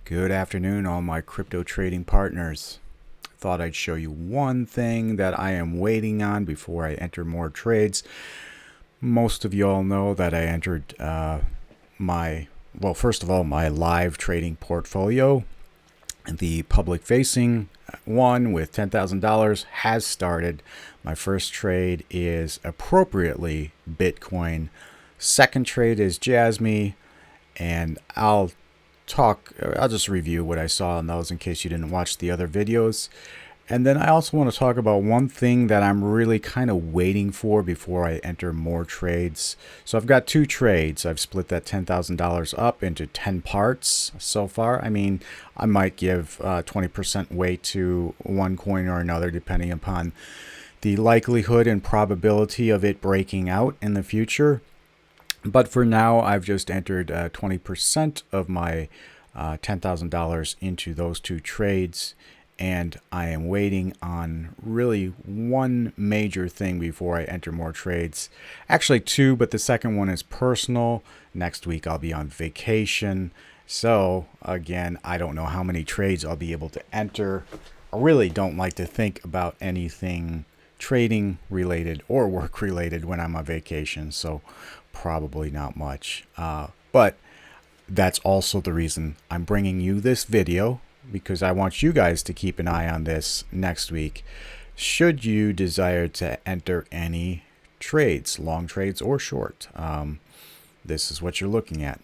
Good afternoon, all my crypto trading partners. Thought I'd show you one thing that I am waiting on before I enter more trades. Most of you all know that I entered first of all, my live trading portfolio. The public facing one with $10,000 has started. My first trade is appropriately Bitcoin. Second trade is Jasmy, and I'll just review what I saw on those in case you didn't watch the other videos. And then I also want to talk about one thing that I'm really kind of waiting for before I enter more trades. So I've got two trades. I've split that $10,000 up into 10 parts so far. I mean, I might give 20% weight to one coin or another depending upon the likelihood and probability of it breaking out in the future. But for now, I've just entered 20% of my $10,000 into those two trades. And I am waiting on really one major thing before I enter more trades. Actually two, but the second one is personal. Next week I'll be on vacation. So again, I don't know how many trades I'll be able to enter. I really don't like to think about anything trading related or work related when I'm on vacation. So probably not much. But that's also the reason I'm bringing you this video, because I want you guys to keep an eye on this next week should you desire to enter any trades, long trades or short. This is what you're looking at.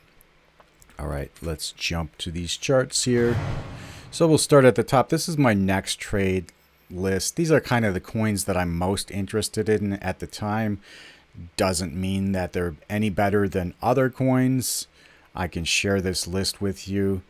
All right, let's jump to these charts here. So we'll start at the top. This is my next trade list. These are kind of the coins that I'm most interested in at the time. Doesn't mean that they're any better than other coins. I can share this list with you.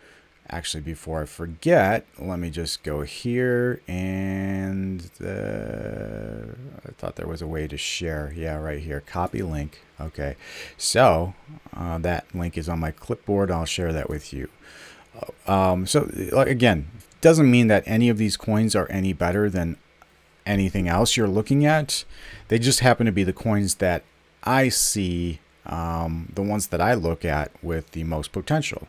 Actually, before I forget, let me just go here and I thought there was a way to share. Yeah, right here, copy link. Okay, so that link is on my clipboard. I'll share that with you. So again, doesn't mean that any of these coins are any better than anything else you're looking at. They just happen to be the coins that I see, the ones that I look at with the most potential.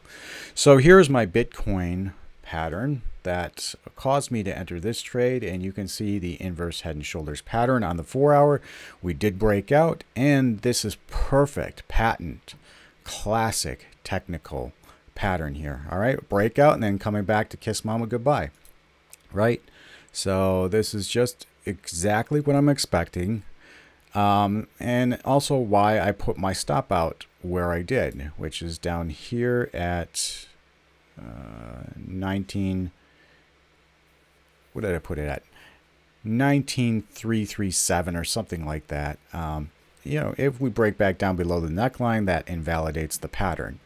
So here's my Bitcoin pattern that caused me to enter this trade, and you can see the inverse head and shoulders pattern on the 4-hour. We did break out, and this is perfect, patent, classic technical pattern here. All right, breakout and then coming back to kiss mama goodbye, right? So this is just exactly what I'm expecting. And also why I put my stop out where I did, which is down here at 19. What did I put it at? 19,337 or something like that. If we break back down below the neckline, that invalidates the pattern.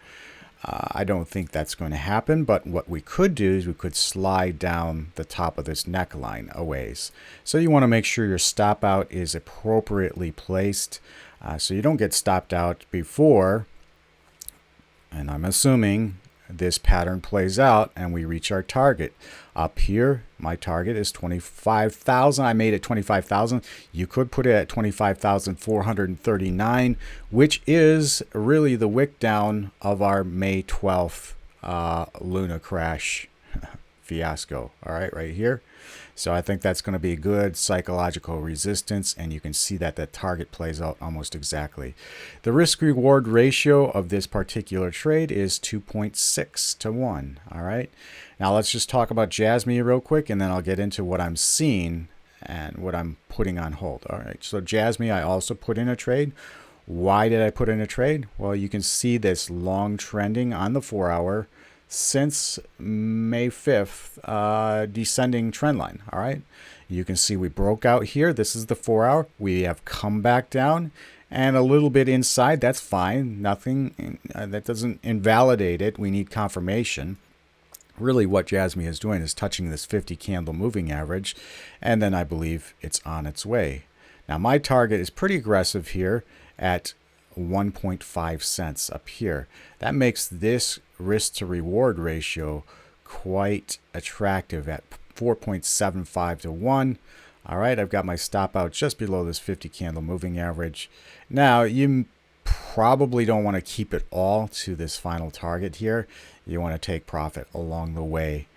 I don't think that's going to happen, but what we could do is we could slide down the top of this neckline a ways. So you want to make sure your stop out is appropriately placed so you don't get stopped out before, and I'm assuming this pattern plays out and we reach our target. Up here, my target is 25,000. I made it 25,000. You could put it at 25,439, which is really the wick down of our May 12th Luna crash fiasco. All right here. So I think that's going to be good psychological resistance, and you can see that that target plays out almost exactly. The risk-reward ratio of this particular trade is 2.6 to 1. All right. Now let's just talk about Jasmy real quick, and then I'll get into what I'm seeing and what I'm putting on hold. All right. So Jasmy, I also put in a trade. Why did I put in a trade? Well, you can see this long trending on the 4-hour since May 5th, descending trend line. All right. You can see we broke out here. This is the 4-hour. We have come back down and a little bit inside. That's fine. Nothing that doesn't invalidate it. We need confirmation. Really what Jasmy is doing is touching this 50 candle moving average, and then I believe it's on its way. Now my target is pretty aggressive here at 1.5 cents up here. That makes this risk to reward ratio quite attractive at 4.75 to 1. All right, I've got my stop out just below this 50 candle moving average. Now you probably don't want to keep it all to this final target here. You want to take profit along the way.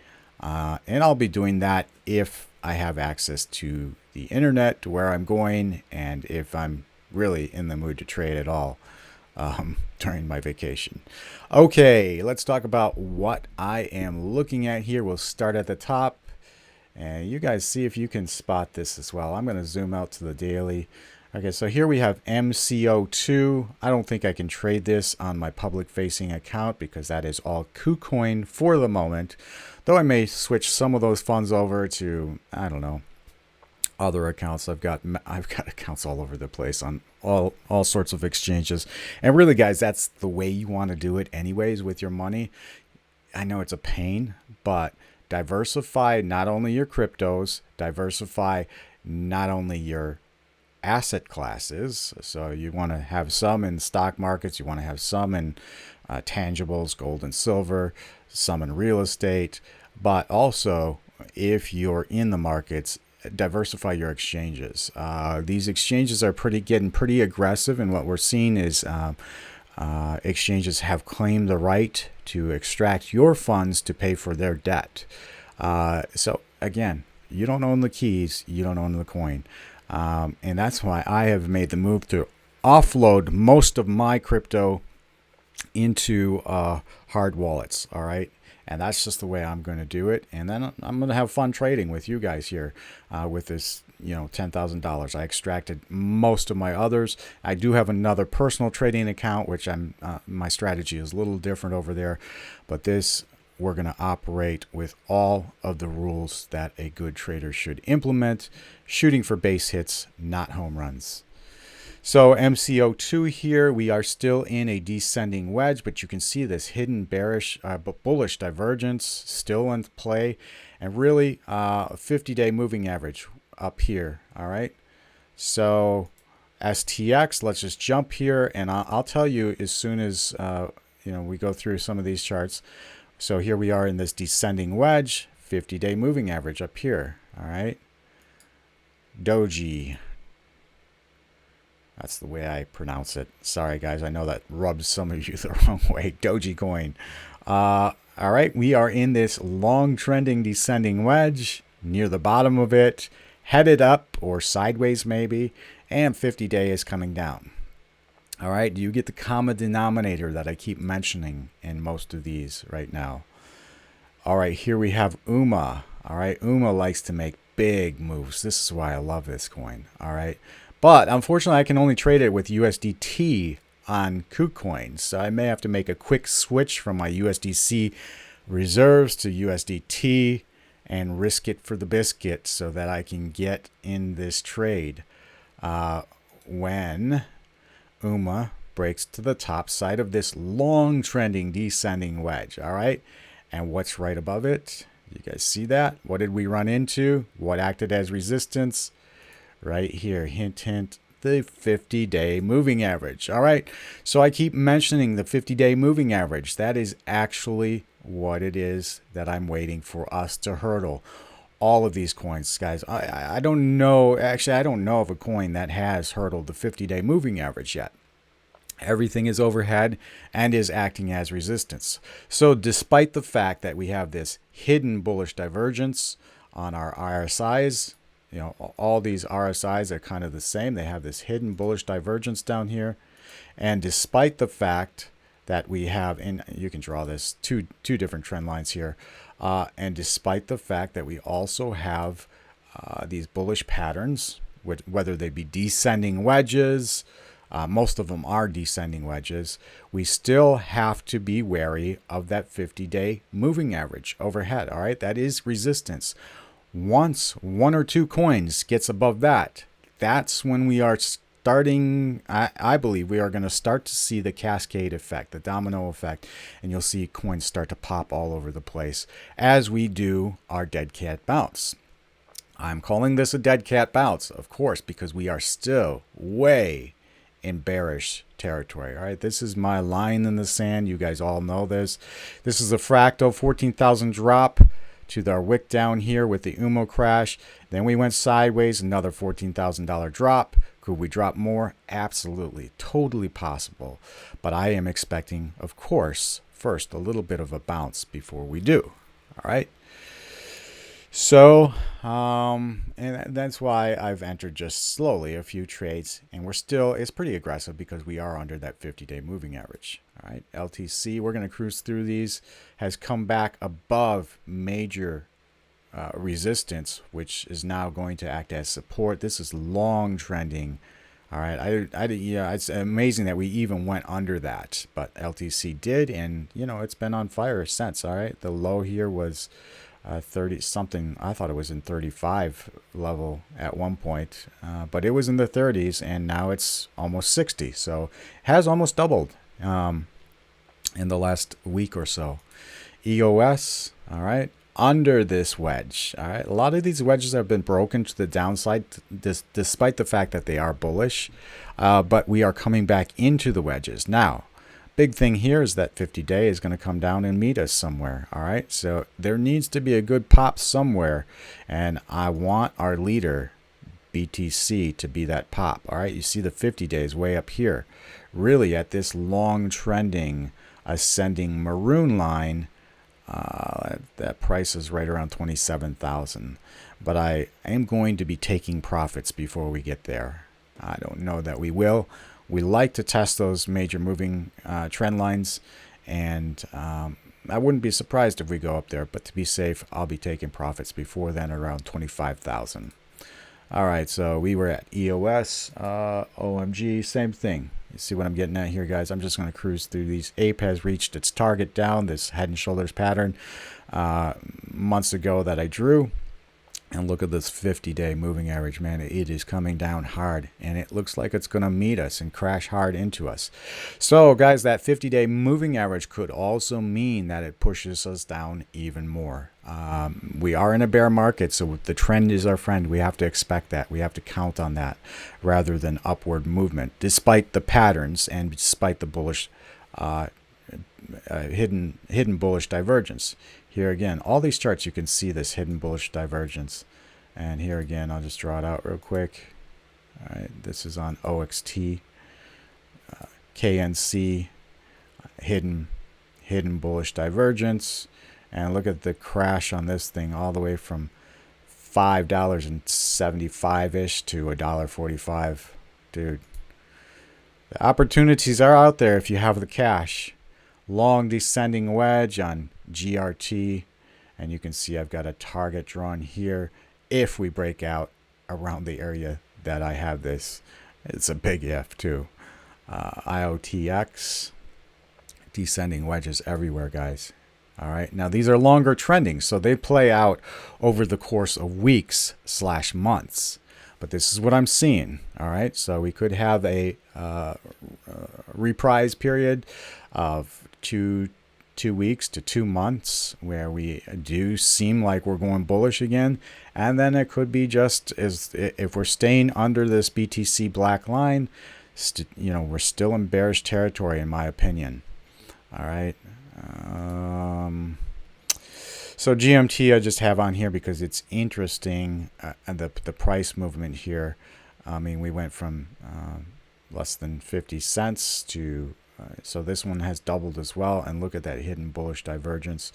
And I'll be doing that if I have access to the internet, to where I'm going, and if I'm really in the mood to trade at all during my vacation. Okay, let's talk about what I am looking at here. We'll start at the top, and you guys see if you can spot this as well. I'm going to zoom out to the daily. Okay, so here we have MCO2. I don't think I can trade this on my public facing account because that is all KuCoin for the moment. Though I may switch some of those funds over to, I don't know, other accounts. I've got accounts all over the place on all sorts of exchanges. And really, guys, that's the way you want to do it anyways with your money. I know it's a pain, but diversify not only your cryptos, diversify not only your asset classes. So you want to have some in stock markets, you want to have some in tangibles, gold and silver, some in real estate, but also if you're in the markets, diversify your exchanges. These exchanges are getting pretty aggressive, and what we're seeing is exchanges have claimed the right to extract your funds to pay for their debt. So again, you don't own the keys, you don't own the coin. And that's why I have made the move to offload most of my crypto into hard wallets. All right. And that's just the way I'm going to do it. And then I'm going to have fun trading with you guys here with this, $10,000. I extracted most of my others. I do have another personal trading account, which my strategy is a little different over there. But this, we're going to operate with all of the rules that a good trader should implement, shooting for base hits, not home runs. So MCO2 here, we are still in a descending wedge, but you can see this hidden bearish, but bullish divergence still in play, and really a 50-day moving average up here. All right. So STX, let's just jump here, and I'll tell you as soon as we go through some of these charts. So here we are in this descending wedge, 50-day moving average up here. All right. Doji. That's the way I pronounce it. Sorry, guys. I know that rubs some of you the wrong way. Doji coin. All right. We are in this long trending descending wedge near the bottom of it, headed up or sideways maybe, and 50-day is coming down. All right. Do you get the common denominator that I keep mentioning in most of these right now? All right. Here we have UMA. All right. UMA likes to make big moves. This is why I love this coin. All right. But unfortunately, I can only trade it with USDT on KuCoin. So I may have to make a quick switch from my USDC reserves to USDT and risk it for the biscuit so that I can get in this trade when UMA breaks to the top side of this long trending descending wedge. All right. And what's right above it? You guys see that? What did we run into? What acted as resistance? Right here, hint, hint, the 50-day moving average. All right. So I keep mentioning the 50-day moving average. That is actually what it is that I'm waiting for us to hurdle. All of these coins, guys. I don't know. Actually, I don't know of a coin that has hurdled the 50-day moving average yet. Everything is overhead and is acting as resistance. So despite the fact that we have this hidden bullish divergence on our RSIs, all these RSIs are kind of the same. They have this hidden bullish divergence down here. And despite the fact that we have, and you can draw this two different trend lines here. And despite the fact that we also have these bullish patterns, whether they be descending wedges, most of them are descending wedges, we still have to be wary of that 50-day moving average overhead. All right, that is resistance. Once one or two coins gets above that, that's when we are starting, I believe we are going to start to see the cascade effect, the domino effect, and you'll see coins start to pop all over the place as we do our dead cat bounce. I'm calling this a dead cat bounce, of course, because we are still way in bearish territory. All right, this is my line in the sand. You guys all know this. This is a fractal 14,000 drop, to our wick down here with the UMO crash. Then we went sideways, another $14,000 drop. Could we drop more? Absolutely. Totally possible. But I am expecting, of course, first a little bit of a bounce before we do. All right. So, and that's why I've entered just slowly a few trades, and it's pretty aggressive because we are under that 50-day moving average. All right, LTC, we're going to cruise through these, has come back above major resistance, which is now going to act as support. This is long trending. All right, yeah, it's amazing that we even went under that, but LTC did, and it's been on fire since. All right, the low here was 30 something. I thought it was in 35 level at one point, but it was in the 30s, and now it's almost 60. So it has almost doubled in the last week or so. EOS, all right, under this wedge. All right, a lot of these wedges have been broken to the downside, despite the fact that they are bullish, but we are coming back into the wedges now. Big thing here is that 50-day is going to come down and meet us somewhere. All right, so there needs to be a good pop somewhere, and I want our leader BTC to be that pop. All right, you see the 50 days way up here, really at this long trending ascending maroon line. That price is right around 27,000, but I am going to be taking profits before we get there. I don't know that we will. We like to test those major moving trend lines, and I wouldn't be surprised if we go up there, but to be safe, I'll be taking profits before then, around 25,000. All right, so we were at EOS, OMG, same thing. You see what I'm getting at here, guys? I'm just going to cruise through these. APE has reached its target down, this head and shoulders pattern months ago that I drew. And look at this 50-day moving average, man. It is coming down hard, and it looks like it's going to meet us and crash hard into us. So, guys, that 50-day moving average could also mean that it pushes us down even more. We are in a bear market, so the trend is our friend. We have to expect that. We have to count on that rather than upward movement, despite the patterns and despite the bullish hidden bullish divergence. Here again, all these charts, you can see this hidden bullish divergence. And here again, I'll just draw it out real quick. All right, this is on OXT, KNC, hidden bullish divergence. And look at the crash on this thing, all the way from $5.75-ish to $1.45. Dude, the opportunities are out there if you have the cash. Long descending wedge on GRT, and you can see I've got a target drawn here. If we break out around the area that I have this, it's a big if too. IOTX, descending wedges everywhere, guys. All right, now these are longer trending, so they play out over the course of weeks/months. But this is what I'm seeing. All right, so we could have a reprise period of two weeks to 2 months where we do seem like we're going bullish again, and then it could be just as if we're staying under this BTC black line, we're still in bearish territory in my opinion. All right, so GMT I just have on here because it's interesting, and the price movement here. I mean, we went from less than 50 cents to so this one has doubled as well, and look at that hidden bullish divergence.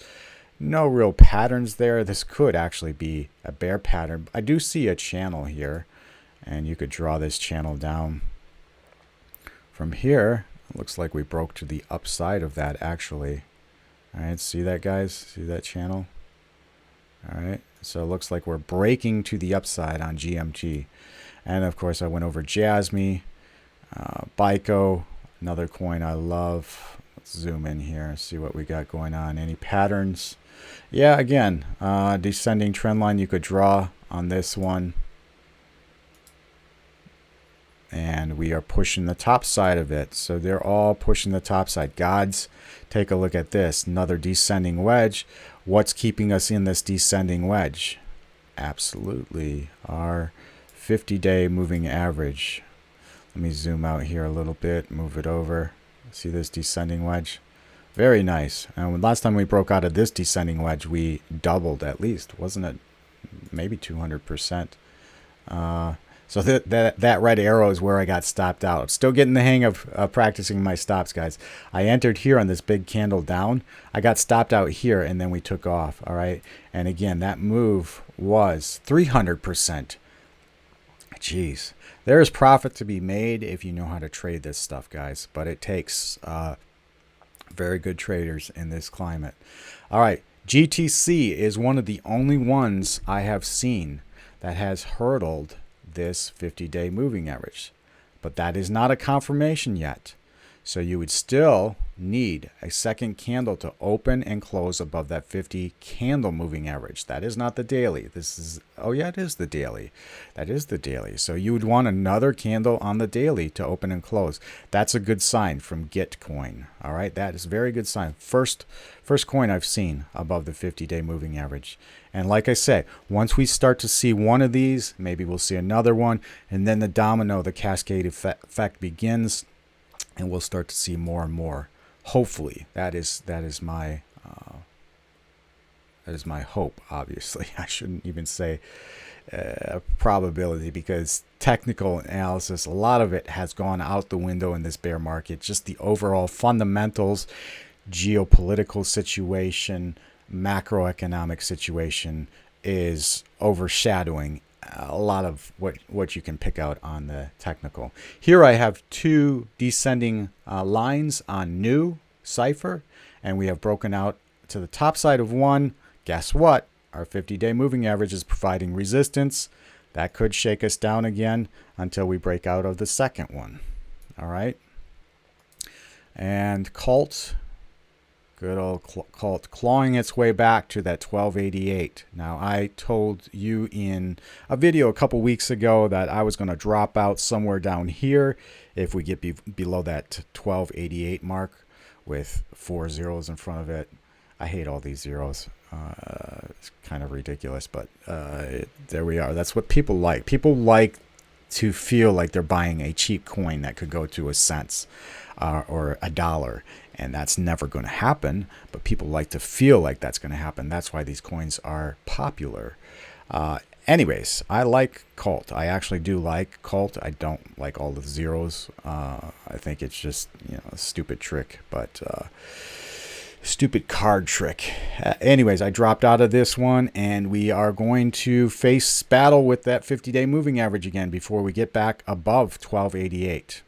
No real patterns there. This could actually be a bear pattern. I do see a channel here, and you could draw this channel down from here. It looks like we broke to the upside of that actually. All right, see that, guys? See that channel? All right, so it looks like we're breaking to the upside on GMT. And of course I went over Jasmy, Bico, another coin I love. Let's zoom in here and see what we got going on. Any patterns? Yeah, again, descending trend line you could draw on this one. And we are pushing the top side of it. So they're all pushing the top side. Gods, take a look at this. Another descending wedge. What's keeping us in this descending wedge? Absolutely our 50-day moving average. Let me zoom out here a little bit, move it over. See this descending wedge? Very nice. And last time we broke out of this descending wedge, we doubled at least, wasn't it? Maybe 200%. So that red arrow is where I got stopped out. Still getting the hang of practicing my stops, guys. I entered here on this big candle down. I got stopped out here, and then we took off, all right? And again, that move was 300%. Jeez. There is profit to be made if you know how to trade this stuff, guys. But it takes very good traders in this climate. All right. GTC is one of the only ones I have seen that has hurdled this 50-day moving average. But that is not a confirmation yet. So you would still need a second candle to open and close above that 50 candle moving average. That is not the daily. This is, oh yeah, it is the daily. That is the daily. So you would want another candle on the daily to open and close. That's a good sign from Gitcoin. All right, that is a very good sign. First coin I've seen above the 50-day moving average. And like I say, once we start to see one of these, maybe we'll see another one, and then the domino, the cascade effect begins, and we'll start to see more and more. Hopefully, that is my hope. Obviously, I shouldn't even say probability, because technical analysis, a lot of it has gone out the window in this bear market. Just the overall fundamentals, geopolitical situation, macroeconomic situation is overshadowing a lot of what you can pick out on the technical. Here I have two descending lines on new cipher, and we have broken out to the top side of one. Guess what? Our 50-day moving average is providing resistance. That could shake us down again until we break out of the second one. All right. And Cult, good old Cult, clawing its way back to that 1288. Now, I told you in a video a couple weeks ago that I was going to drop out somewhere down here if we get below that 1288 mark with 4 zeros in front of it. I hate all these zeros. It's kind of ridiculous, but there we are. That's what people like. People like to feel like they're buying a cheap coin that could go to a cent or a dollar, and that's never going to happen, but people like to feel like that's going to happen. That's why these coins are popular. Anyways, I like Cult. I actually do like Cult. I don't like all the zeros. I think it's just, a stupid trick, but stupid card trick. Anyways, I dropped out of this one, and we are going to face battle with that 50-day moving average again before we get back above 1288.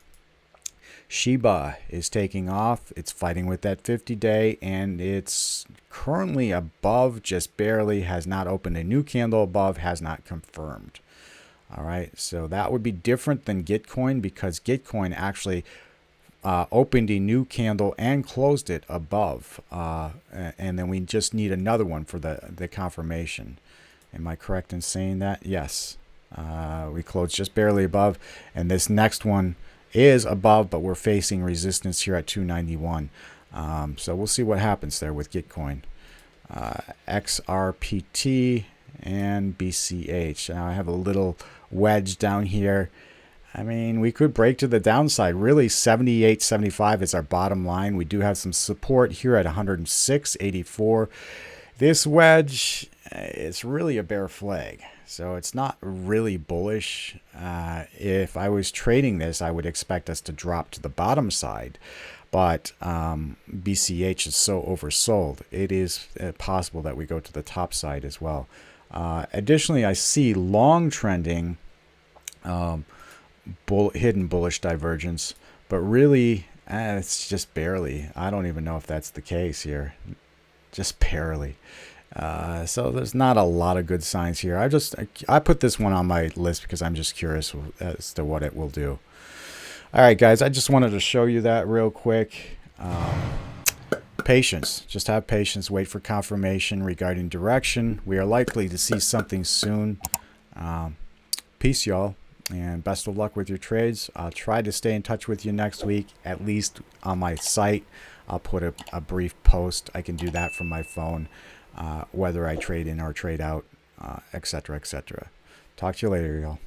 Shiba is taking off. It's fighting with that 50-day, and it's currently above, just barely, has not opened a new candle above, has not confirmed. All right, so that would be different than Gitcoin, because Gitcoin actually opened a new candle and closed it above, and then we just need another one for the confirmation. Am I correct in saying that? Yes. We closed just barely above, and this next one is above, but we're facing resistance here at 291. So we'll see what happens there with Gitcoin. XRPT and BCH. Now I have a little wedge down here. I mean, we could break to the downside. Really, 78.75 is our bottom line. We do have some support here at 106.84. This wedge is really a bear flag, so it's not really bullish. If I was trading this, I would expect us to drop to the bottom side, but BCH is so oversold. It is possible that we go to the top side as well. Additionally, I see long trending hidden bullish divergence, but really it's just barely. I don't even know if that's the case here, just barely. So there's not a lot of good signs here. I put this one on my list because I'm just curious as to what it will do. All right, guys, I just wanted to show you that real quick. Patience, just have patience, wait for confirmation regarding direction. We are likely to see something soon. Peace, y'all. And best of luck with your trades. I'll try to stay in touch with you next week, at least on my site. I'll put a brief post. I can do that from my phone, whether I trade in or trade out, etc., etc. Talk to you later, y'all.